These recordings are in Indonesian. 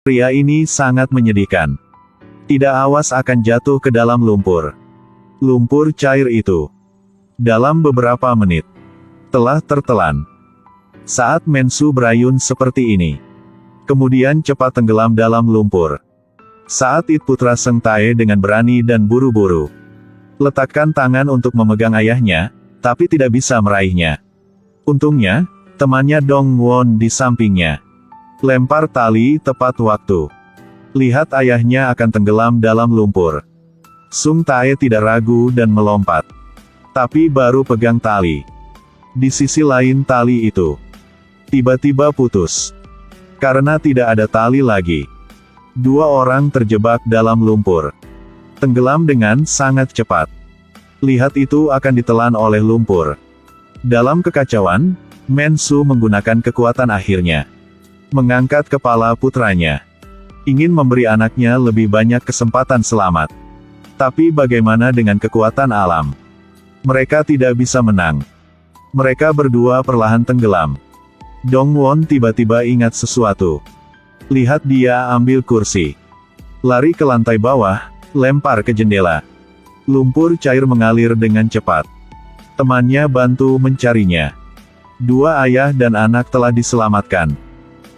Pria ini sangat menyedihkan. Tidak awas akan jatuh ke dalam lumpur. Lumpur cair itu, dalam beberapa menit, telah tertelan. Saat Mensu berayun seperti ini, kemudian cepat tenggelam dalam lumpur. Saat itu putra Seng Tae dengan berani dan buru-buru letakkan tangan untuk memegang ayahnya, tapi tidak bisa meraihnya. Untungnya, temannya Dong Won di sampingnya lempar tali tepat waktu. Lihat ayahnya akan tenggelam dalam lumpur. Sung Tae tidak ragu dan melompat. Tapi baru pegang tali, di sisi lain tali itu tiba-tiba putus. Karena tidak ada tali lagi, dua orang terjebak dalam lumpur, tenggelam dengan sangat cepat. Lihat itu akan ditelan oleh lumpur. Dalam kekacauan, Mensu menggunakan kekuatan akhirnya, mengangkat kepala putranya, ingin memberi anaknya lebih banyak kesempatan selamat. Tapi bagaimana dengan kekuatan alam? Mereka tidak bisa menang. Mereka berdua perlahan tenggelam. Dong Won tiba-tiba ingat sesuatu. Lihat, dia ambil kursi, lari ke lantai bawah, lempar ke jendela. Lumpur cair mengalir dengan cepat. Temannya bantu mencarinya. Dua ayah dan anak telah diselamatkan.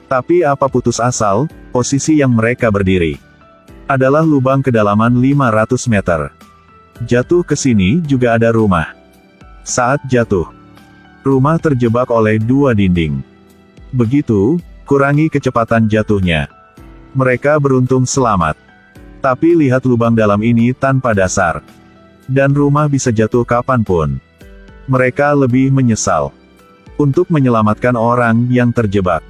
Tapi apa putus asal, posisi yang mereka berdiri adalah lubang kedalaman 500 meter. Jatuh ke sini juga ada rumah. Saat jatuh, rumah terjebak oleh dua dinding. Begitu, kurangi kecepatan jatuhnya. Mereka beruntung selamat. Tapi lihat lubang dalam ini tanpa dasar. Dan rumah bisa jatuh kapanpun. Mereka lebih menyesal. Untuk menyelamatkan orang yang terjebak,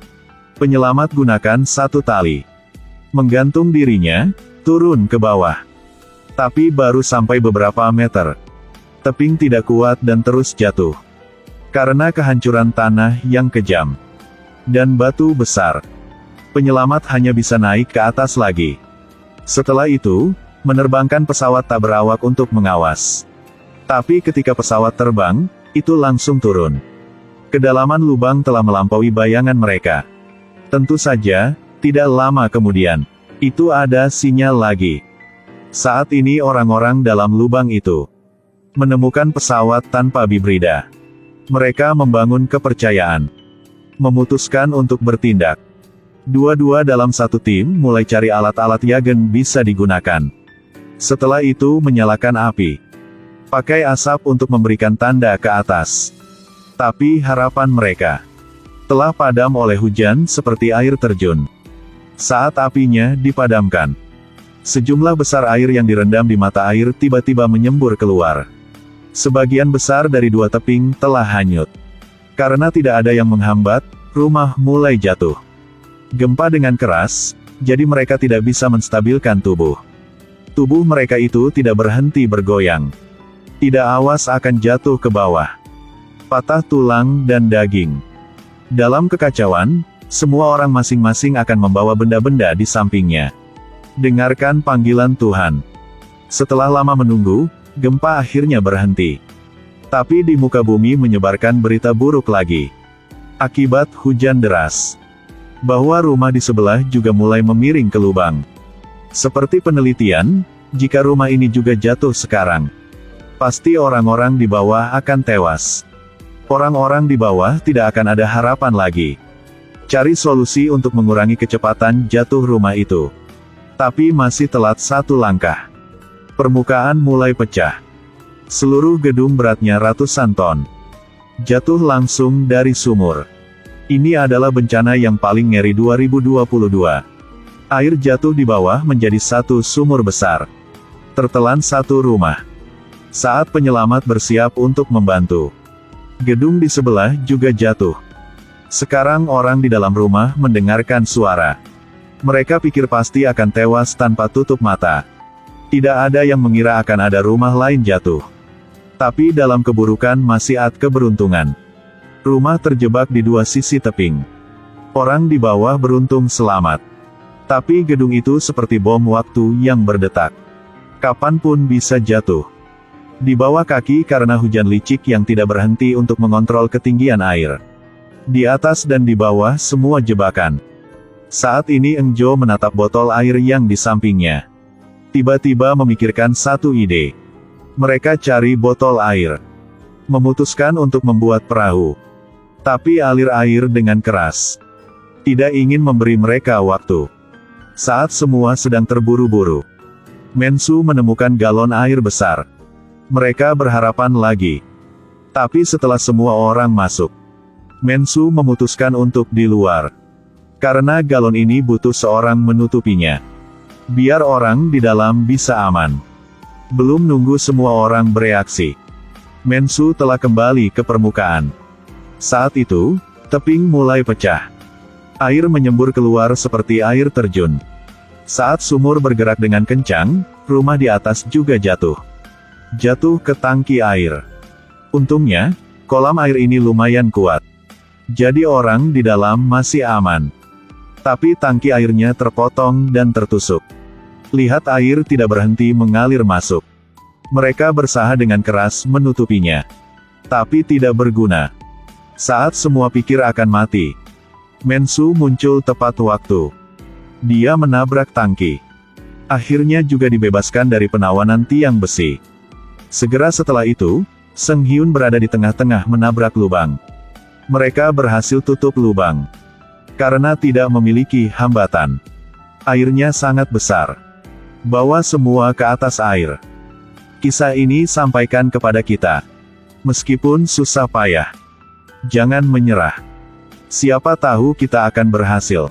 penyelamat gunakan satu tali, menggantung dirinya, turun ke bawah. Tapi baru sampai beberapa meter, tebing tidak kuat dan terus jatuh. Karena kehancuran tanah yang kejam dan batu besar, penyelamat hanya bisa naik ke atas lagi. Setelah itu, menerbangkan pesawat tak berawak untuk mengawas. Tapi ketika pesawat terbang, itu langsung turun. Kedalaman lubang telah melampaui bayangan mereka. Tentu saja, tidak lama kemudian, itu ada sinyal lagi. Saat ini orang-orang dalam lubang itu menemukan pesawat tanpa bibrida. Mereka membangun kepercayaan, memutuskan untuk bertindak. Dua-dua dalam satu tim mulai cari alat-alat Yagen bisa digunakan. Setelah itu menyalakan api, pakai asap untuk memberikan tanda ke atas. Tapi harapan mereka telah padam oleh hujan seperti air terjun. Saat apinya dipadamkan, sejumlah besar air yang direndam di mata air tiba-tiba menyembur keluar. Sebagian besar dari dua tebing telah hanyut. Karena tidak ada yang menghambat, rumah mulai jatuh. Gempa dengan keras, jadi mereka tidak bisa menstabilkan tubuh. Tubuh mereka itu tidak berhenti bergoyang. Tidak awas akan jatuh ke bawah. Patah tulang dan daging. Dalam kekacauan, semua orang masing-masing akan membawa benda-benda di sampingnya. Dengarkan panggilan Tuhan. Setelah lama menunggu, gempa akhirnya berhenti. Tapi di muka bumi menyebarkan berita buruk lagi. Akibat hujan deras, bahwa rumah di sebelah juga mulai memiring ke lubang. Seperti penelitian, jika rumah ini juga jatuh sekarang, pasti orang-orang di bawah akan tewas. Orang-orang di bawah tidak akan ada harapan lagi. Cari solusi untuk mengurangi kecepatan jatuh rumah itu. Tapi masih telat satu langkah. Permukaan mulai pecah. Seluruh gedung beratnya ratusan ton jatuh langsung dari sumur. Ini adalah bencana yang paling ngeri 2022. Air jatuh di bawah menjadi satu sumur besar. Tertelan satu rumah. Saat penyelamat bersiap untuk membantu, gedung di sebelah juga jatuh. Sekarang orang di dalam rumah mendengarkan suara. Mereka pikir pasti akan tewas tanpa tutup mata. Tidak ada yang mengira akan ada rumah lain jatuh. Tapi dalam keburukan masih ada keberuntungan. Rumah terjebak di dua sisi tebing. Orang di bawah beruntung selamat. Tapi gedung itu seperti bom waktu yang berdetak. Kapanpun bisa jatuh. Di bawah kaki karena hujan licik yang tidak berhenti untuk mengontrol ketinggian air. Di atas dan di bawah semua jebakan. Saat ini Eng Jo menatap botol air yang di sampingnya. Tiba-tiba memikirkan satu ide. Mereka cari botol air. Memutuskan untuk membuat perahu. Tapi alir air dengan keras. Tidak ingin memberi mereka waktu. Saat semua sedang terburu-buru, Mensu menemukan galon air besar. Mereka berharapan lagi. Tapi setelah semua orang masuk, Mensu memutuskan untuk di luar. Karena galon ini butuh seorang menutupinya. Biar orang di dalam bisa aman. Belum nunggu semua orang bereaksi, Mensu telah kembali ke permukaan. Saat itu, teping mulai pecah. Air menyembur keluar seperti air terjun. Saat sumur bergerak dengan kencang, rumah di atas juga jatuh. Jatuh ke tangki air. Untungnya, kolam air ini lumayan kuat. Jadi orang di dalam masih aman. Tapi tangki airnya terpotong dan tertusuk. Lihat air tidak berhenti mengalir masuk. Mereka berusaha dengan keras menutupinya. Tapi tidak berguna. Saat semua pikir akan mati, Mensu muncul tepat waktu. Dia menabrak tangki. Akhirnya juga dibebaskan dari penawanan tiang besi. Segera setelah itu, Seng Hyun berada di tengah-tengah menabrak lubang. Mereka berhasil tutup lubang. Karena tidak memiliki hambatan. Airnya sangat besar. Bawa semua ke atas air. Kisah ini sampaikan kepada kita. Meskipun susah payah, jangan menyerah. Siapa tahu kita akan berhasil.